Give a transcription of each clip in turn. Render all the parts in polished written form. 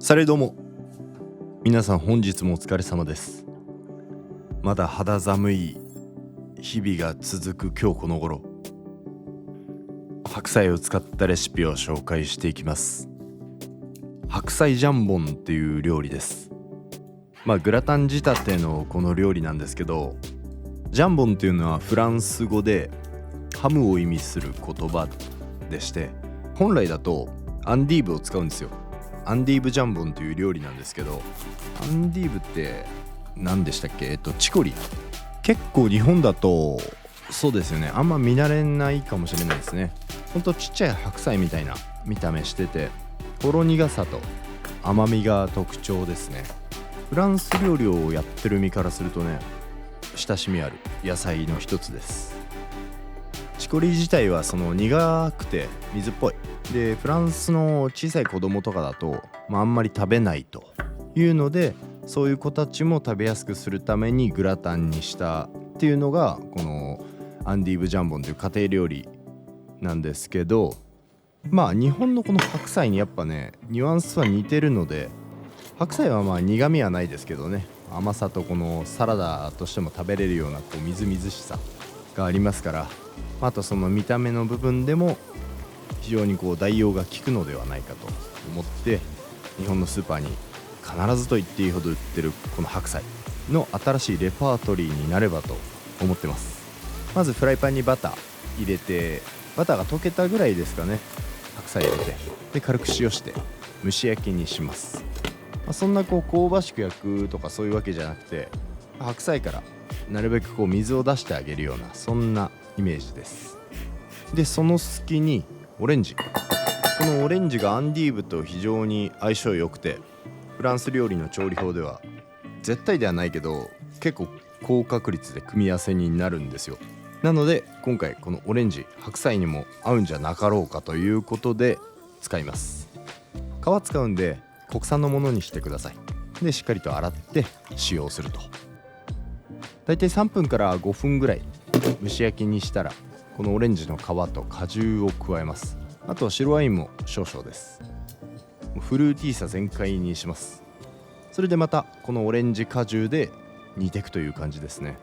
されども皆さん、本日もお疲れ様です。まだ肌寒い日々が続く今日この頃、白菜を使ったレシピを紹介していきます。白菜ジャンボンっていう料理です。グラタン仕立てのこの料理なんですけど、ジャンボンっていうのはフランス語でハムを意味する言葉でして、本来だとアンディーブを使うんですよ。アンディーブジャンボンという料理なんですけど、アンディーブって何でしたっけ？チコリ。結構日本だとそうですよね、あんま見慣れないかもしれないですね。ほんとちっちゃい白菜みたいな見た目してて、ほろ苦さと甘みが特徴ですね。フランス料理をやってる身からするとね、親しみある野菜の一つです。チコリ自体はその苦くて水っぽいで、フランスの小さい子供とかだと、あんまり食べないというので、そういう子たちも食べやすくするためにグラタンにしたっていうのがこのアンディーブジャンボンという家庭料理なんですけど、日本のこの白菜にやっぱねニュアンスは似てるので、白菜は苦味はないですけどね、甘さとこのサラダとしても食べれるようなこうみずみずしさがありますから、あとその見た目の部分でも非常にこう代用が効くのではないかと思って、日本のスーパーに必ずと言っていいほど売ってるこの白菜の新しいレパートリーになればと思ってます。まずフライパンにバター入れて、バターが溶けたぐらいですかね、白菜入れて、で軽く塩して蒸し焼きにします。そんなこう香ばしく焼くとかそういうわけじゃなくて、白菜からなるべくこう水を出してあげるような、そんなイメージです。でその隙にオレンジ、このオレンジがアンディーブと非常に相性良くて、フランス料理の調理法では絶対ではないけど結構高確率で組み合わせになるんですよ。なので今回このオレンジ、白菜にも合うんじゃなかろうかということで使います。皮使うんで国産のものにしてください。でしっかりと洗って使用すると、だいたい3分から5分ぐらい蒸し焼きにしたら、このオレンジの皮と果汁を加えます。あとは白ワインも少々です。フルーティーさ全開にします。それでまたこのオレンジ果汁で煮ていくという感じですね。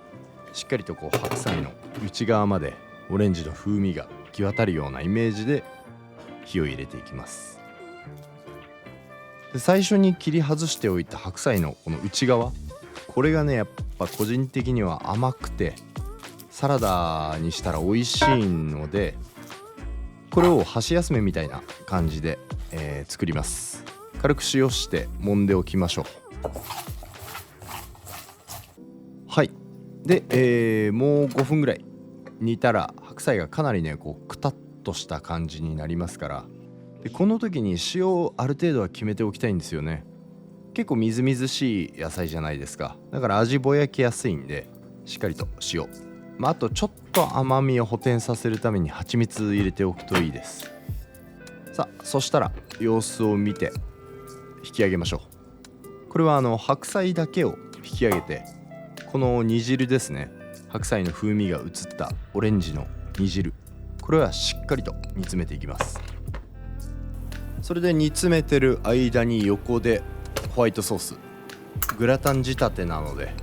しっかりとこう白菜の内側までオレンジの風味が行き渡るようなイメージで火を入れていきます。で最初に切り外しておいた白菜のこの内側、これがねやっぱ個人的には甘くてサラダにしたら美味しいので、これを箸休めみたいな感じで、作ります。軽く塩して揉んでおきましょう。はいで、もう5分ぐらい煮たら白菜がかなりねこうくたっとした感じになりますから、でこの時に塩をある程度は決めておきたいんですよね。結構みずみずしい野菜じゃないですか。だから味ぼやきやすいんで、しっかりと塩、あとちょっと甘みを補填させるために蜂蜜入れておくといいです。さあそしたら様子を見て引き上げましょう。これは白菜だけを引き上げて、この煮汁ですね、白菜の風味が移ったオレンジの煮汁、これはしっかりと煮詰めていきます。それで煮詰めてる間に横でホワイトソース、グラタン仕立てなので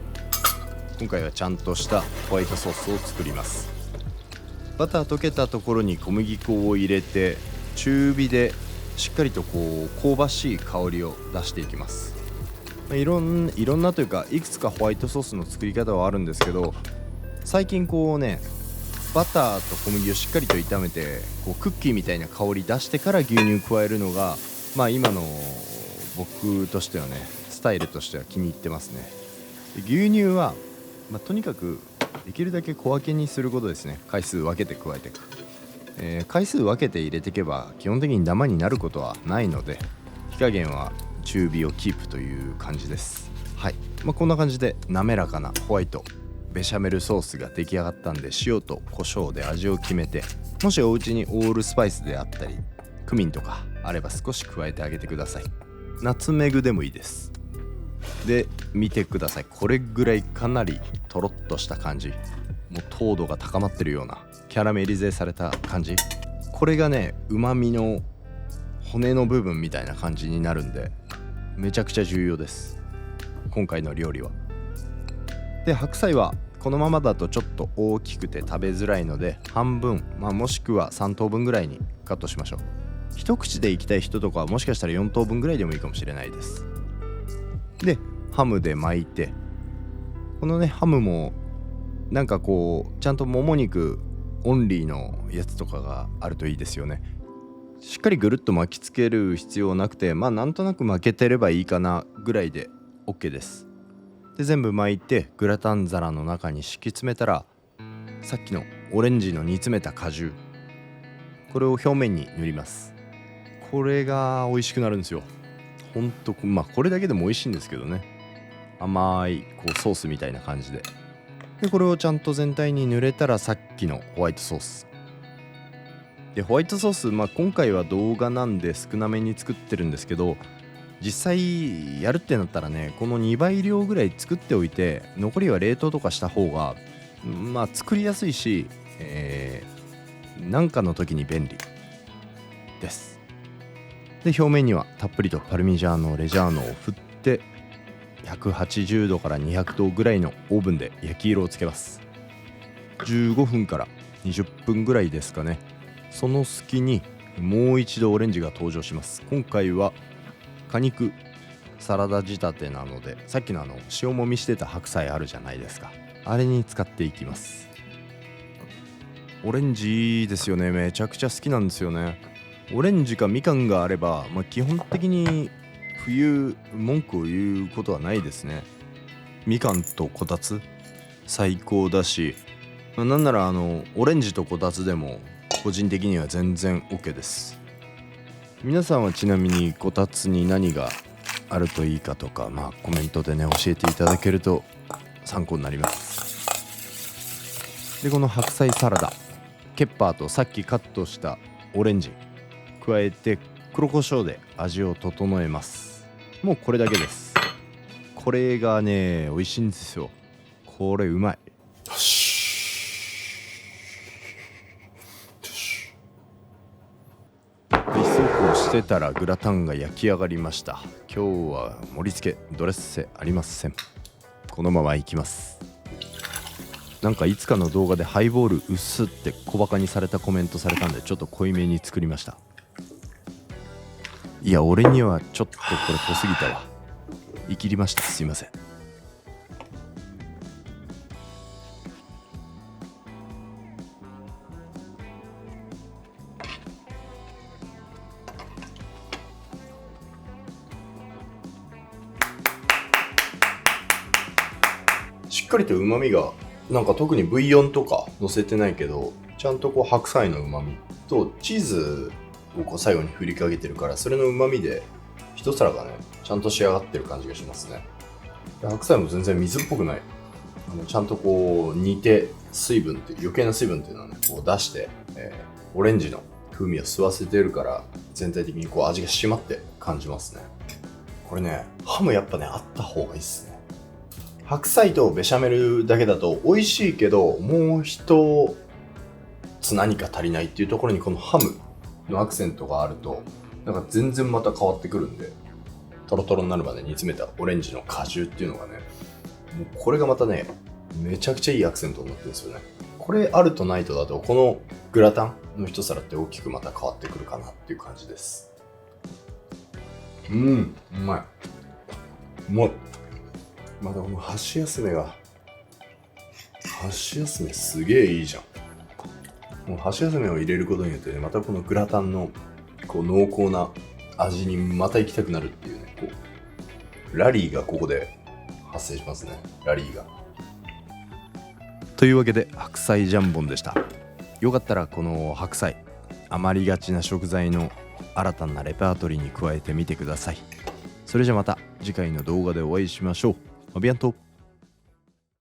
今回はちゃんとしたホワイトソースを作ります。バター溶けたところに小麦粉を入れて、中火でしっかりとこう香ばしい香りを出していきます。いろんなというか、いくつかホワイトソースの作り方はあるんですけど、最近こうねバターと小麦をしっかりと炒めてこうクッキーみたいな香り出してから牛乳加えるのが、今の僕としてはねスタイルとしては気に入ってますね。で牛乳はとにかくできるだけ小分けにすることですね。回数分けて加えていく、回数分けて入れていけば基本的にダマになることはないので、火加減は中火をキープという感じです。はい、こんな感じで滑らかなホワイトベシャメルソースが出来上がったんで、塩と胡椒で味を決めて、もしお家にオールスパイスであったりクミンとかあれば少し加えてあげてください。ナツメグでもいいです。で見てください、これぐらいかなりとろっとした感じ、もう糖度が高まってるようなキャラメリゼされた感じ、これがね旨味の骨の部分みたいな感じになるんで、めちゃくちゃ重要です、今回の料理は。で白菜はこのままだとちょっと大きくて食べづらいので半分、もしくは3等分ぐらいにカットしましょう。一口でいきたい人とかはもしかしたら4等分ぐらいでもいいかもしれないです。でハムで巻いて、このねハムもなんかこうちゃんともも肉オンリーのやつとかがあるといいですよね。しっかりぐるっと巻きつける必要なくて、なんとなく巻けてればいいかなぐらいで OK です。で全部巻いてグラタン皿の中に敷き詰めたら、さっきのオレンジの煮詰めた果汁、これを表面に塗ります。これが美味しくなるんですよ。ほんとこれだけでも美味しいんですけどね、甘いソースみたいな感じで。でこれをちゃんと全体に塗れたら、さっきのホワイトソースで、ホワイトソース今回は動画なんで少なめに作ってるんですけど、実際やるってなったらね、この2倍量ぐらい作っておいて、残りは冷凍とかした方が作りやすいし、なんかの時に便利です。で表面にはたっぷりとパルミジャーノ・レジャーノを振って、180度から200度ぐらいのオーブンで焼き色をつけます。15分から20分ぐらいですかね。その隙にもう一度オレンジが登場します。今回は果肉サラダ仕立てなので、さっきの塩もみしてた白菜あるじゃないですか、あれに使っていきます。オレンジいいですよね、めちゃくちゃ好きなんですよね。オレンジかみかんがあれば、基本的に冬文句を言うことはないですね。みかんとこたつ最高だし、なんならオレンジとこたつでも個人的には全然 OK です。皆さんはちなみにこたつに何があるといいかとか、コメントでね教えていただけると参考になります。でこの白菜サラダ、ケッパーとさっきカットしたオレンジ加えて黒胡椒で味を整えます。もうこれだけです。これがね美味しいんですよ。これうまい。そうこうしてたらグラタンが焼き上がりました。今日は盛り付けドレッセありません。このままいきます。なんかいつかの動画でハイボール薄って小バカにされたコメントされたんで、ちょっと濃いめに作りました。いや俺にはちょっとこれ濃すぎたわ。言い切りました、すいません。しっかりと旨味がなんか特にブイヨンとか乗せてないけど、ちゃんと白菜の旨味とチーズを最後に振りかけてるから、それの旨味で一皿がねちゃんと仕上がってる感じがしますね。白菜も全然水っぽくない。ちゃんと煮て水分って余計な水分っていうのはね出して、オレンジの風味を吸わせてるから、全体的に味が締まって感じますね。これねハムやっぱねあった方がいいっすね。白菜とベシャメルだけだと美味しいけど、もう一つ何か足りないっていうところにこのハムのアクセントがあると、なんか全然また変わってくるんで、トロトロになるまで煮詰めたオレンジの果汁っていうのがね、もうこれがまたねめちゃくちゃいいアクセントになってるんですよね。これあるとないとだと、このグラタンの一皿って大きくまた変わってくるかなっていう感じです。うまい。またこの箸休めすげえいいじゃん。もう箸休めを入れることによってね、またこのグラタンの濃厚な味にまた行きたくなるっていうね、ラリーがここで発生しますね。ラリーが。というわけで白菜ジャンボンでした。よかったらこの白菜、余りがちな食材の新たなレパートリーに加えてみてください。それじゃまた次回の動画でお会いしましょう。アビアント。